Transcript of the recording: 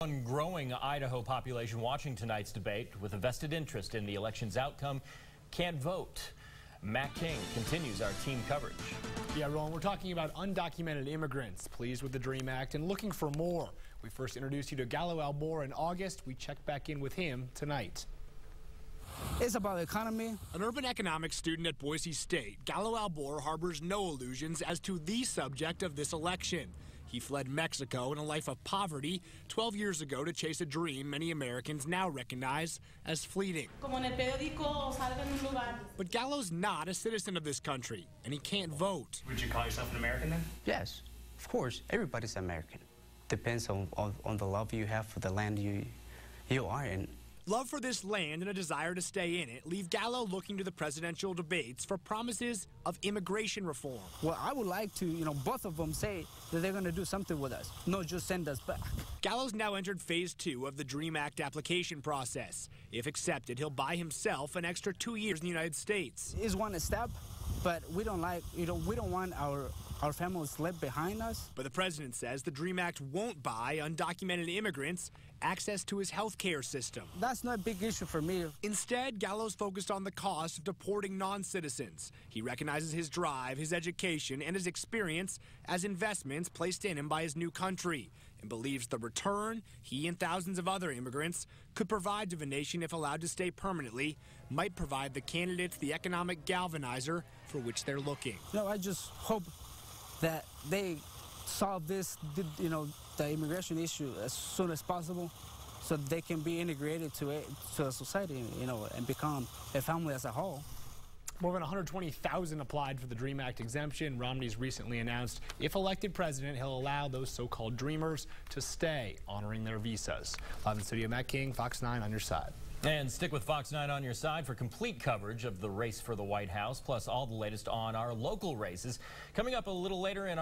One growing Idaho population watching tonight's debate with a vested interest in the election's outcome can't vote. Matt King continues our team coverage. Yeah, Roland, we're talking about undocumented immigrants pleased with the DREAM Act and looking for more. We first introduced you to Gallo Albor in August. We check back in with him tonight. It's about the economy. An urban economics student at Boise State, Gallo Albor harbors no illusions as to the subject of this election. He fled Mexico in a life of poverty 12 years ago to chase a dream many Americans now recognize as fleeting. But Gallo's not a citizen of this country, and he can't vote. Would you call yourself an American then? Yes, of course. Everybody's American. Depends on the love you have for the land you are in. Love for this land and a desire to stay in it leave Gallo looking to the presidential debates for promises of immigration reform. Well, I would like to, both of them say that they're going to do something with us, not just send us back. Gallo's now entered phase 2 of the DREAM Act application process. If accepted, he'll buy himself an extra 2 years in the United States. It's one step, but we don't want our families left behind us. But the president says the DREAM Act won't buy undocumented immigrants access to his health care system. That's not a big issue for me. Instead, Gallo's focused on the cost of deporting non-citizens. He recognizes his drive, his education, and his experience as investments placed in him by his new country, and believes the return he and thousands of other immigrants could provide to the nation if allowed to stay permanently might provide the candidates the economic galvanizer for which they're looking. No, I just hope that they solve this, the immigration issue as soon as possible, so they can be integrated to a society, and become a family as a whole. More than 120,000 applied for the DREAM Act exemption. Romney's recently announced if elected president, he'll allow those so-called dreamers to stay, honoring their visas. Live in studio, Matt King, Fox 9 on your side. And stick with Fox 9 on your side for complete coverage of the race for the White House, plus all the latest on our local races. Coming up a little later in our